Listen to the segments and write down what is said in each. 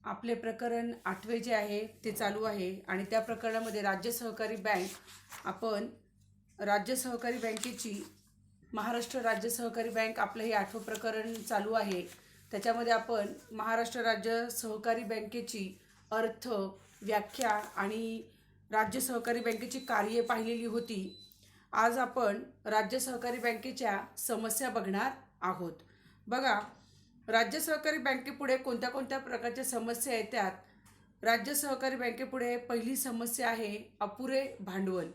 आपले प्रकरण 8वे जे आहे ते चालू आहे आणि त्या प्रकरणामध्ये राज्य सहकारी बँक आपण राज्य सहकारी बँकेची महाराष्ट्र राज्य सहकारी बँक आपलं हे 8वं प्रकरण चालू आहे। त्याच्यामध्ये आपण महाराष्ट्र राज्य सहकारी बँकेची अर्थ व्याख्या आणि राज्य सहकारी बँकेची कार्ये पाहिलेली होती। आज आपण राज्य सहकारी बँकेच्या समस्या बघणार आहोत। बघा, राज्य सहकारी बँकेपुढे कोणत्या कोणत्या प्रकारच्या समस्या येतात। राज्य सहकारी बँकेपुढे पहिली समस्या आहे अपुरे भांडवल।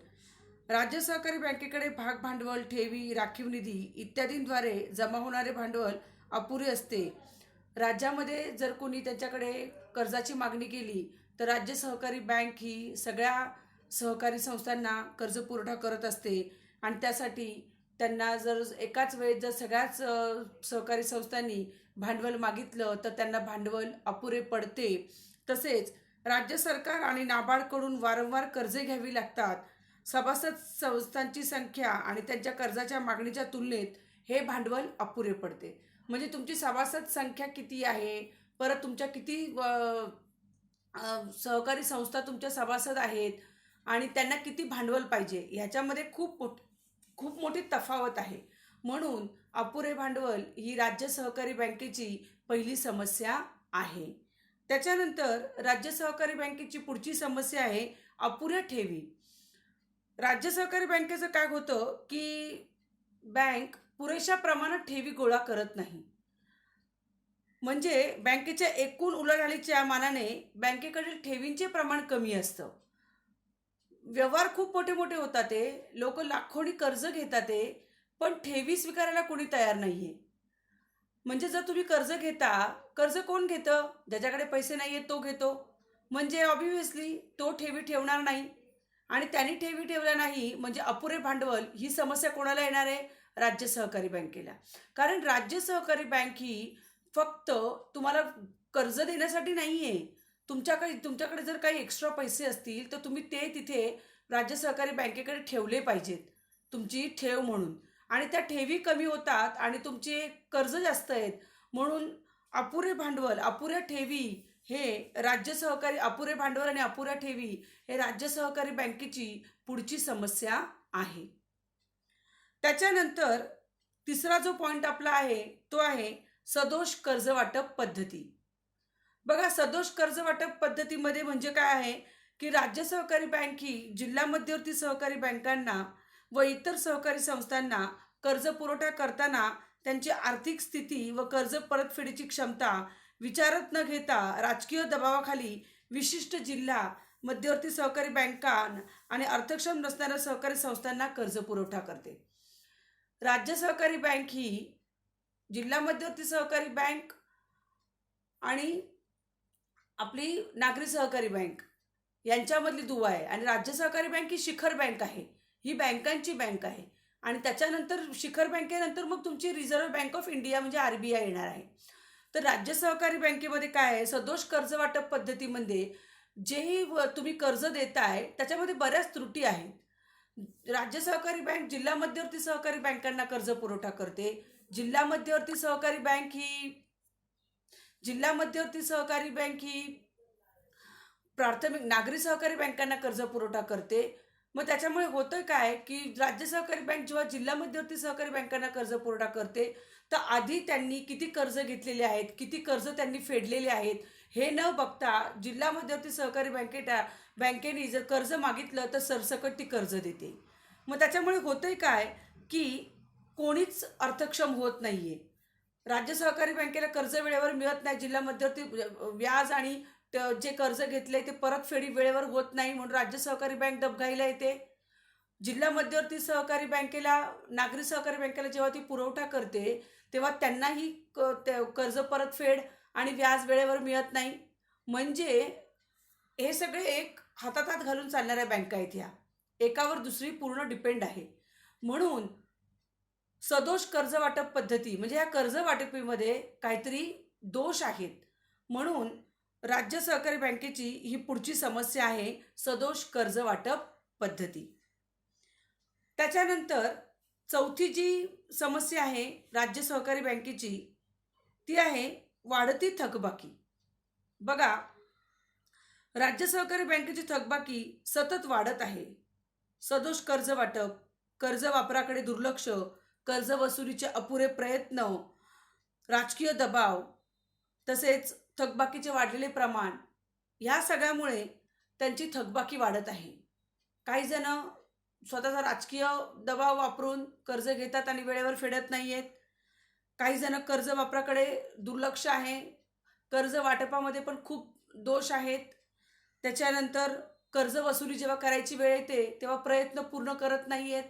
राज्य सहकारी बँकेकडे भाग भांडवल, ठेवी, राखीव निधी इत्यादींद्वारे जमा होणारे भांडवल अपुरे असते। राज्यामध्ये जर कोणी त्याच्याकडे कर्जाची मागणी केली तर राज्य सहकारी बँक ही सगळ्या सहकारी संस्थांना कर्ज पुरवठा करत असते आणि त्यासाठी त्यांना जर एकाच वेळेस जर सगळ्याच सहकारी संस्थांनी भांडवल मागितलं तर त्यांना भांडवल अपुरे पडते। तसेच राज्य सरकार आणि नाबार्डकडून वारंवार कर्जे घ्यावी लागतात। सभासद संस्थांची संख्या आणि त्यांच्या कर्जाच्या मागणीच्या तुलनेत हे भांडवल अपुरे पडते। म्हणजे तुमची सभासद संख्या किती आहे, परत तुमच्या किती सहकारी संस्था तुमच्या सभासद आहेत आणि त्यांना किती भांडवल पाहिजे ह्याच्यामध्ये खूप मोठी तफावत आहे। म्हणून अपुरे भांडवल ही राज्य सहकारी बँकेची पहिली समस्या आहे। त्याच्यानंतर राज्य सहकारी बँकेची पुढची समस्या आहे अपुऱ्या ठेवी। राज्य सहकारी बँकेचं काय होतं की बँक पुरेशा प्रमाणात ठेवी गोळा करत नाही। म्हणजे बँकेच्या एकूण उलाढालीच्या मानाने बँकेकडील ठेवींचे प्रमाण कमी असतं। व्यवहार खूप मोठे मोठे होतात, ते लोक लाखोनी कर्ज घेतात ते, पण ठेवी स्वीकारायला कोणी तयार नाहीये। म्हणजे जर तुम्ही कर्ज घेता, कर्ज कोण घेतं? ज्याच्याकडे पैसे नाहीये तो घेतो। म्हणजे ऑब्व्हियसली तो ठेवी ठेवणार नाही आणि त्यांनी ठेवी ठेवल्या नाही म्हणजे अपुरे भांडवल ही समस्या कोणाला येणार आहे? राज्य सहकारी बँकेला। कारण राज्य सहकारी बँक ही फक्त तुम्हाला कर्ज देण्यासाठी नाहीये। तुमच्याकडे जर काही एक्स्ट्रा पैसे असतील तर तुम्ही ते तिथे राज्य सहकारी बँकेकडे ठेवले पाहिजेत तुमची ठेव म्हणून, आणि त्या ठेवी कमी होतात आणि तुमचे कर्ज जास्त आहेत। म्हणून अपुरे भांडवल, अपुऱ्या ठेवी हे राज्य सहकारी अपुरे भांडवल आणि अपुऱ्या ठेवी हे राज्य सहकारी बँकेची पुढची समस्या आहे। त्याच्यानंतर तिसरा जो पॉइंट आपला आहे तो आहे सदोष कर्ज वाटप पद्धती। बघा, सदोष कर्ज वाटप पद्धतीमध्ये म्हणजे काय आहे की राज्य सहकारी बँक ही जिल्हा मध्यवर्ती सहकारी बँकांना व इतर सहकारी संस्थांना कर्ज पुरवठा करताना त्यांची आर्थिक स्थिती व कर्ज परतफेडीची क्षमता विचारात न घेता राजकीय दबावाखाली विशिष्ट जिल्हा मध्यवर्ती सहकारी बँका आणि अर्थक्षम नसणाऱ्या सहकारी संस्थांना कर्ज पुरवठा करते। राज्य सहकारी बँक ही जिल्हा मध्यवर्ती सहकारी बँक आणि आपली नागरी सहकारी बँक यांच्यामधली दुवा आहे आणि राज्य सहकारी बँक ही शिखर बँक आहे, ही बँकांची बँक आहे। आणि त्याच्यानंतर शिखर बँकेनंतर मग तुमची रिझर्व्ह बँक ऑफ इंडिया म्हणजे RBI येणार आहे। तर राज्य सहकारी बँकेमध्ये काय आहे, सदोष कर्ज वाटप पद्धतीमध्ये जेही तुम्ही कर्ज देताय त्याच्यामध्ये बऱ्याच त्रुटी आहेत। राज्य सहकारी बँक जिल्हा मध्यवर्ती सहकारी बँकांना कर्ज पुरवठा करते। जिल्हा मध्यवर्ती सहकारी बँक ही प्राथमिक नागरी सहकारी बँकांना कर्ज पुरवठा करते। मग त्याच्यामुळे होतं काय की राज्य सहकारी बँक जेव्हा जिल्हा मध्यवर्ती सहकारी बँकांना कर्ज पुरवठा करते तर आधी त्यांनी किती कर्ज घेतलेले आहेत, किती कर्ज त्यांनी फेडलेले आहेत हे न बघता जिल्हा मध्यवर्ती सहकारी बँकेने जर कर्ज मागितलं तर सरसकट ती कर्ज देते। मग त्याच्यामुळे होतंय काय की कोणीच अर्थक्षम होत नाहीये। राज्य सहकारी बँकेला कर्ज वेळेवर मिळत नाही, जिल्हा मध्यवर्ती व्याज आणि जे कर्ज घेतले ते परतफेडी वेळेवर होत नाही म्हणून राज्य सहकारी बँक डबघाईला येते। जिल्हा मध्यवर्ती सहकारी बँकेला नागरी सहकारी बँकेला जेव्हा ती पुरवठा करते तेव्हा त्यांनाही कर्ज परतफेड आणि व्याज वेळेवर मिळत नाही। म्हणजे हे सगळे एक हातात हात घालून चालणाऱ्या बँका आहेत, ह्या एकावर दुसरी पूर्ण डिपेंड आहे। म्हणून सदोष कर्ज वाटप पद्धती म्हणजे या कर्ज वाटपीमध्ये काहीतरी दोष आहेत। म्हणून राज्य सहकारी बँकेची ही पुढची समस्या आहे सदोष कर्ज वाटप पद्धती। त्याच्यानंतर चौथी जी समस्या आहे राज्य सहकारी बँकेची ती आहे वाढती थकबाकी। बघा, राज्य सहकारी बँकेची थकबाकी सतत वाढत आहे. सदोष कर्ज वाटप, कर्ज वापराकडे दुर्लक्ष, कर्ज वसुलीचे अपुरे प्रयत्न, राजकीय दबाव, तसेच थकबाकीचे वाढलेले प्रमाण, ह्या सगळ्यामुळे त्यांची थकबाकी वाढत आहे. काही जण स्वतःचा राजकीय दबाव वापरून कर्ज घेतात आणि वेळेवर फेडत नाहीयेत. काही जण कर्ज वापराकडे दुर्लक्ष आहे. कर्ज वाटपामध्ये पण खूप दोष आहेत. त्याच्यानंतर कर्ज वसुली जेव्हा करायची वेळ येते तेव्हा प्रयत्न पूर्ण करत नाहीयेत.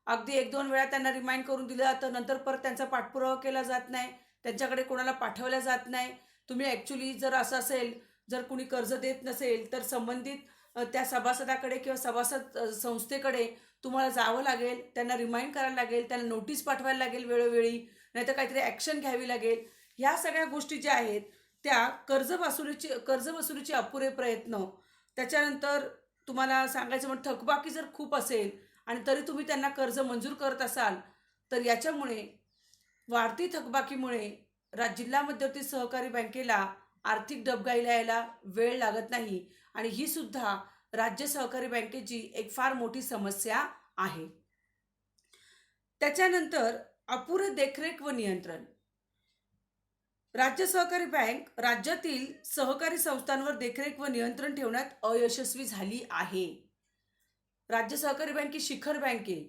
अगदी 1-2 वेळा त्यांना रिमाइंड करून दिलं जातं, नंतर परत त्यांचा पाठपुरावा केला जात नाही. त्यांच्याकडे कोणाला पाठवलं जात नाही. तुम्ही ॲक्च्युली जर असं असेल, जर कुणी कर्ज देत नसेल तर संबंधित त्या सभासदाकडे किंवा सभासद संस्थेकडे तुम्हाला जावं लागेल, त्यांना रिमाइंड करायला लागेल, त्यांना नोटीस पाठवायला लागेल वेळोवेळी, नाहीतर काहीतरी ॲक्शन घ्यावी लागेल. ह्या सगळ्या गोष्टी ज्या आहेत त्या कर्ज वसुलीचे अपुरे प्रयत्न, त्याच्यानंतर तुम्हाला सांगायचं म्हणजे थकबाकी जर खूप असेल आणि तरी तुम्ही त्यांना कर्ज मंजूर करत असाल, तर याच्यामुळे वाढती थकबाकीमुळे जिल्हा मध्यवर्ती सहकारी बँकेला आर्थिक डबघाईला यायला वेळ लागत नाही आणि ही सुद्धा राज्य सहकारी बँकेची एक फार मोठी समस्या आहे. त्याच्यानंतर अपुरे देखरेख व नियंत्रण. राज्य सहकारी बँक राज्यातील सहकारी संस्थांवर देखरेख व नियंत्रण ठेवण्यात अयशस्वी झाली आहे. राज्य सहकारी बँक ही शिखर बँक आहे.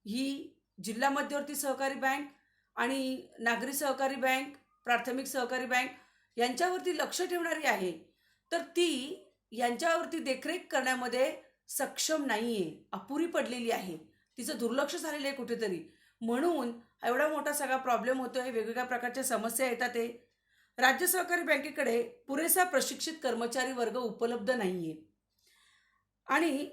ही जिल्हा मध्यवर्ती सहकारी बँक आणि नागरी सहकारी बँक, प्राथमिक सहकारी बँक यांच्यावरती लक्ष ठेवणारी आहे. तर ती यांच्यावरती देखरेख करण्यामध्ये सक्षम नाही आहे, अपुरी पडलेली आहे. तिचं दुर्लक्ष झालेलं आहे कुठेतरी. म्हणून एवढा मोठा सगळा प्रॉब्लेम होतोय, वेगवेगळ्या प्रकारच्या समस्या येतात आहे. राज्य सहकारी बँकेकडे पुरेसा प्रशिक्षित कर्मचारी वर्ग उपलब्ध नाही आहे आणि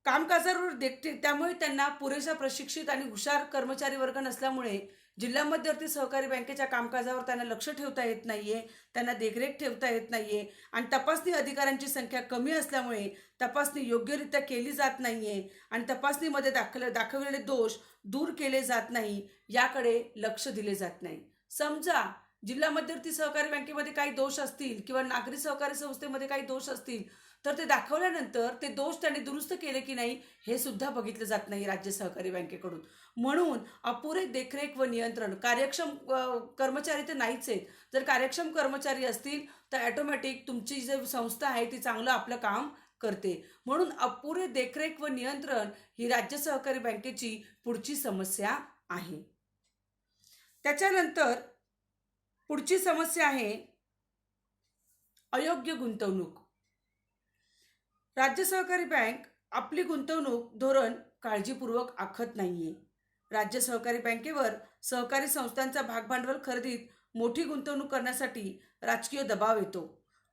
कामकाजावर देखते, त्यामुळे त्यांना पुरेसा प्रशिक्षित आणि हुशार कर्मचारी वर्ग नसल्यामुळे जिल्हा मध्यवर्ती सहकारी बँकेच्या कामकाजावर त्यांना लक्ष ठेवता येत नाहीये, त्यांना देखरेख ठेवता येत नाहीये आणि तपासणी अधिकाऱ्यांची संख्या कमी असल्यामुळे तपासणी योग्यरित्या केली जात नाहीये आणि तपासणीमध्ये दाखवलेले दोष दूर केले जात नाही, याकडे लक्ष दिले जात नाही. समजा जिल्हा मध्यवर्ती सहकारी बँकेमध्ये काही दोष असतील किंवा नागरी सहकारी संस्थेमध्ये काही दोष असतील, तर ते दाखवल्यानंतर ते दोष त्यांनी दुरुस्त केले की नाही हे सुद्धा बघितलं जात नाही राज्य सहकारी बँकेकडून. म्हणून अपुरे देखरेख व नियंत्रण, कार्यक्षम कर्मचारी तर नाहीच आहेत. जर कार्यक्षम कर्मचारी असतील तर ॲटोमॅटिक तुमची जी संस्था आहे ती चांगलं आपलं काम करते. म्हणून अपुरे देखरेख व नियंत्रण ही राज्य सहकारी बँकेची पुढची समस्या आहे. त्याच्यानंतर पुढची समस्या आहे अयोग्य गुंतवणूक. राज्य सहकारी बँक आपली गुंतवणूक धोरण काळजीपूर्वक आखत नाहीये. राज्य सहकारी बँकेवर सहकारी संस्थांचा भागभांडवल खरेदीत मोठी गुंतवणूक करण्यासाठी राजकीय दबाव येतो.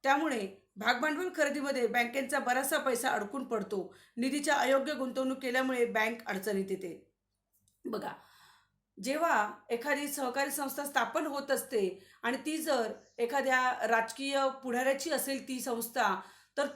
त्यामुळे भागभांडवल खरेदीमध्ये बँकेचा बराचसा पैसा अडकून पडतो. निधीच्या अयोग्य गुंतवणूक केल्यामुळे बँक अडचणीत येते. बघा, जेव्हा एखादी सहकारी संस्था स्थापन होत असते आणि ती जर एखाद्या राजकीय पुढाऱ्याची असेल ती संस्था, तर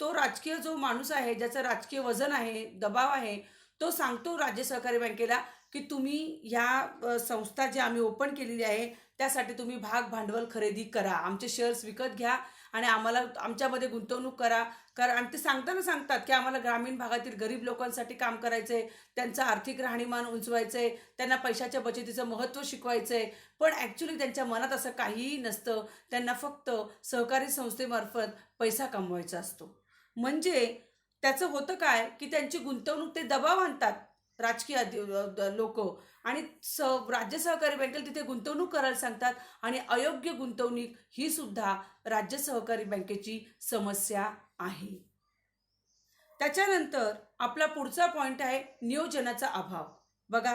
तो राजकीय जो माणूस आहे, ज्याचं राजकीय वजन आहे, दबाव आहे, तो सांगतो राज्य सहकारी बँकेला की तुम्ही ह्या संस्था जी आम्ही ओपन केलेली आहे त्यासाठी तुम्ही भाग भांडवल खरेदी करा, आमचे शेअर्स विकत घ्या आणि आम्हाला आमच्यामध्ये गुंतवणूक करा. आणि ते सांगतात की आम्हाला ग्रामीण भागातील गरीब लोकांसाठी काम करायचं आहे, त्यांचं आर्थिक राहणीमान उंचवायचं आहे, त्यांना पैशाच्या बचतीचं महत्त्व शिकवायचं आहे. पण ॲक्च्युली त्यांच्या मनात असं काहीही नसतं. त्यांना फक्त सहकारी संस्थेमार्फत पैसा कमवायचा असतो. म्हणजे त्याचं होतं काय की त्यांची गुंतवणूक ते दबाव आणतात राजकीय लोक आणि राज्य सहकारी बँकेला तिथे गुंतवणूक करायला सांगतात आणि अयोग्य गुंतवणूक ही सुद्धा राज्य सहकारी बँकेची समस्या आहे. त्याच्यानंतर आपला पुढचा पॉइंट आहे नियोजनाचा अभाव. बघा,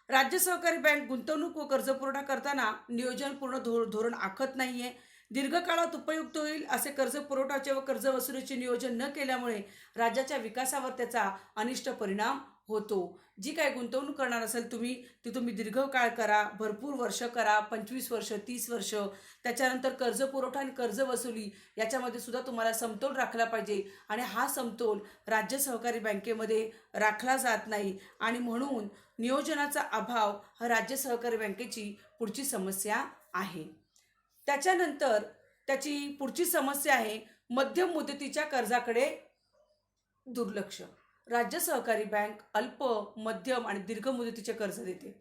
राज्य सहकारी बँक गुंतवणूक व कर्जपुरवठा करताना नियोजनपूर्ण धोरण आखत नाहीये. दीर्घकाळात उपयुक्त होईल असे कर्ज पुरवठ्याचे व कर्ज वसुलीचे नियोजन न केल्यामुळे राज्याच्या विकासावर त्याचा अनिष्ट परिणाम होतो. जी काय गुंतवणूक करणार असेल तुम्ही दीर्घकाळ करा, भरपूर वर्ष करा, 25 वर्ष, 30 वर्ष. त्याच्यानंतर कर्ज पुरवठा आणि कर्ज वसुली याच्यामध्ये सुद्धा तुम्हाला समतोल राखला पाहिजे आणि हा समतोल राज्य सहकारी बँकेमध्ये राखला जात नाही आणि म्हणून नियोजनाचा अभाव हा राज्य सहकारी बँकेची पुढची समस्या आहे. त्याच्यानंतर त्याची पुढची समस्या आहे मध्यम मुदतीच्या कर्जाकडे दुर्लक्ष. राज्य सहकारी बँक अल्प, मध्यम आणि दीर्घ मुदतीचे कर्ज देते.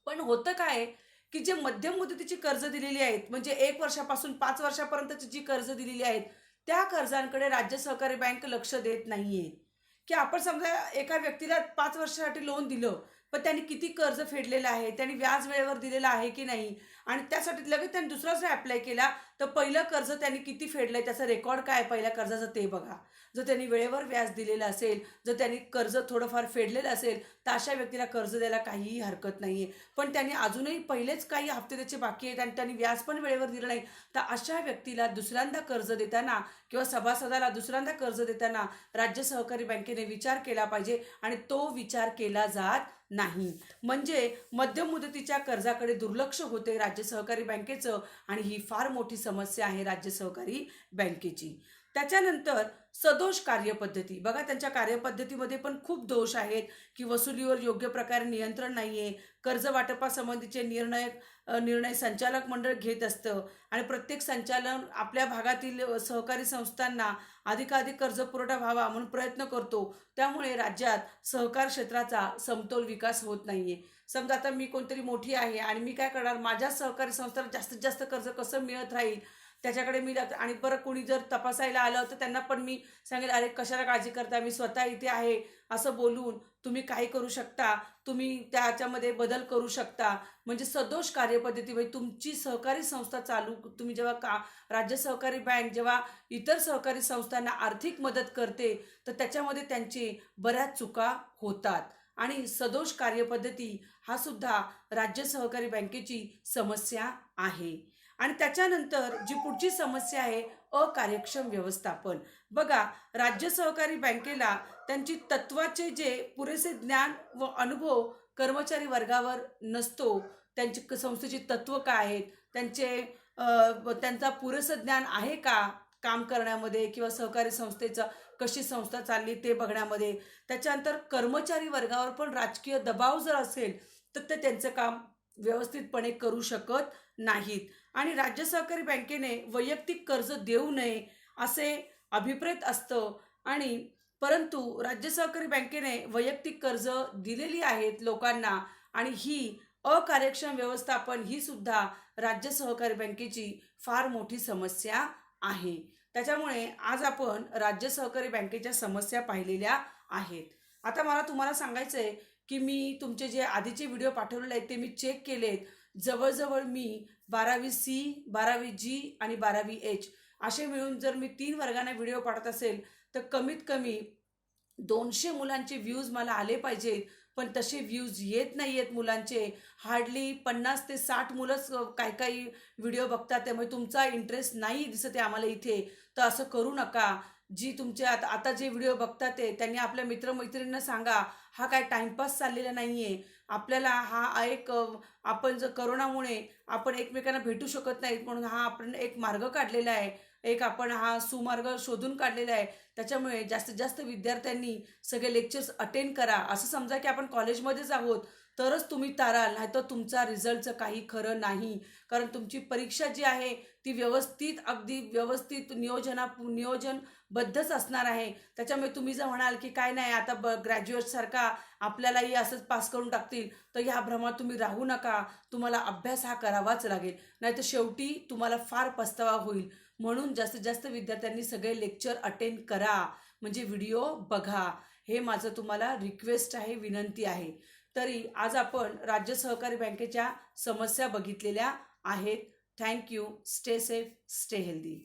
पण होतं काय की जे मध्यम मुदतीची कर्ज दिलेली आहेत म्हणजे 1 वर्षापासून 5 वर्षापर्यंतची जी कर्ज दिलेली आहेत, त्या कर्जांकडे राज्य सहकारी बँक लक्ष देत नाहीये. की आपण समजा एका व्यक्तीला 5 वर्षासाठी लोन दिलं, पण त्यांनी किती कर्ज फेडलेलं आहे, त्यांनी व्याज वेळेवर दिलेलं आहे की नाही आणि त्यासाठी लगेच त्यांनी दुसरा जर ॲप्लाय केला, तर पहिलं कर्ज त्यांनी किती फेडलंय त्याचा रेकॉर्ड काय आहे पहिल्या कर्जाचं ते बघा. जर त्यांनी वेळेवर व्याज दिलेलं असेल, जर त्यांनी कर्ज थोडंफार फेडलेलं असेल, तर अशा व्यक्तीला कर्ज द्यायला काहीही हरकत नाहीये. पण त्यांनी अजूनही पहिलेच काही हप्ते त्याचे बाकी आहेत आणि त्यांनी व्याज पण वेळेवर दिलं नाही, तर अशा व्यक्तीला दुसऱ्यांदा कर्ज देताना किंवा सभासदाला दुसऱ्यांदा कर्ज देताना राज्य सहकारी बँकेने विचार केला पाहिजे आणि तो विचार केला जात नाही. म्हणजे मध्यम मुदतीच्या कर्जाकडे दुर्लक्ष होते राज्य सहकारी बँकेचं आणि ही फार मोठी समस्या आहे राज्य सहकारी बँकेची. त्याच्यानंतर सदोष कार्यपद्धती बघा, त्यांच्या कार्यपद्धतीमध्ये पण खूप दोष आहेत की वसुलीवर योग्य प्रकारे नियंत्रण नाहीये, कर्ज वाटपासंबंधीचे निर्णय संचालक मंडळ घेत असतं आणि प्रत्येक संचालन आपल्या भागातील सहकारी संस्थांना अधिकाधिक कर्ज पुरवठा व्हावा म्हणून प्रयत्न करतो. त्यामुळे राज्यात सहकार क्षेत्राचा समतोल विकास होत नाहीये. समजा आता मी कोणतरी मोठी आहे आणि मी काय करणार, माझ्या सहकारी संस्थांना जास्तीत जास्त कर्ज कसं मिळत राहील त्याच्याकडे मी आणि परत कोणी जर तपासायला आलं तर त्यांना पण मी सांगेल, अरे कशाला काळजी करता, मी स्वतः इथे आहे असं बोलून तुम्ही काही करू शकता, तुम्ही त्याच्यामध्ये बदल करू शकता. म्हणजे सदोष कार्यपद्धती म्हणजे तुमची सहकारी संस्था चालू तुम्ही जेव्हा राज्य सहकारी बँक जेव्हा इतर सहकारी संस्थांना आर्थिक मदत करते तर त्याच्यामध्ये त्यांची बऱ्याच चुका होतात आणि सदोष कार्यपद्धती हा सुद्धा राज्य सहकारी बँकेची समस्या आहे. आणि त्याच्यानंतर जी पुढची समस्या आहे अकार्यक्षम व्यवस्थापन. बघा, राज्य सहकारी बँकेला त्यांची तत्वाचे जे पुरेसे ज्ञान व अनुभव कर्मचारी वर्गावर नसतो. त्यांची संस्थेची तत्व काय आहेत, त्यांचा पुरेसं ज्ञान आहे का काम करण्यामध्ये किंवा सहकारी संस्थेचं कशी संस्था चालली ते बघण्यामध्ये. त्याच्यानंतर कर्मचारी वर्गावर पण राजकीय दबाव जर असेल तर ते त्यांचं काम व्यवस्थितपणे करू शकत नाहीत आणि राज्य सहकारी बँकेने वैयक्तिक कर्ज देऊ नये असे अभिप्रेत असतं आणि परंतु राज्य सहकारी बँकेने वैयक्तिक कर्ज दिलेली आहेत लोकांना आणि ही अकार्यक्षम व्यवस्थापन ही सुद्धा राज्य सहकारी बँकेची फार मोठी समस्या आहे. त्याच्यामुळे आज आपण राज्य सहकारी बँकेच्या समस्या पाहिलेल्या आहेत. आता मला तुम्हाला सांगायचं आहे की मी तुमचे जे आधीचे व्हिडिओ पाठवलेले आहेत ते मी चेक केलेत. जवळजवळ मी 12वी C, 12वी G आणि 12वी H असे मिळून जर मी 3 वर्गांना व्हिडिओ पाठवत असेल तर कमीत कमी 200 मुलांचे व्ह्यूज मला आले पाहिजेत. पण तसे व्ह्यूज येत नाही आहेत मुलांचे. हार्डली 50 ते 60 मुलंच काही व्हिडिओ बघतात. त्यामुळे तुमचा इंटरेस्ट नाही दिसत आहे आम्हाला इथे. तर असं करू नका. जी तुमचे आता जे व्हिडिओ बघतात ते त्यांनी आपल्या मित्रमैत्रिणींना सांगा, हा काय टाईमपास चाललेला नाही आहे. आपल्याला हा एक आपण जर करोनामुळे आपण एकमेकांना भेटू शकत नाहीत म्हणून हा आपण एक मार्ग काढलेला आहे. एक आपण हा सुमार्ग शोधून काढलेला आहे. त्याच्यामुळे जास्तीत जास्त विद्यार्थ्यांनी सगळे लेक्चर्स अटेंड करा. असं समजा की आपण कॉलेजमध्येच आहोत तरच तुम्ही ताराल, नाहीतर तुमचा रिझल्टचं काही खरं नाही. कारण तुमची परीक्षा जी आहे ती अगदी व्यवस्थित नियोजनबद्धच असणार आहे. त्याच्यामुळे तुम्ही जर म्हणाल की काय नाही आता ग्रॅज्युएटसारखा आपल्यालाही असंच पास करून टाकतील तर ह्या भ्रमात तुम्ही राहू नका. तुम्हाला अभ्यास हा करावाच लागेल, नाहीतर शेवटी तुम्हाला फार पस्तावा होईल. म्हणून जास्तीत जास्त विद्यार्थ्यांनी सगळे लेक्चर अटेंड करा, म्हणजे व्हिडिओ बघा. हे माझं तुम्हाला रिक्वेस्ट आहे, विनंती आहे. तरी आज आपण राज्य सहकारी बँकेच्या समस्या बघितलेल्या आहेत. Thank you. Stay safe, stay healthy.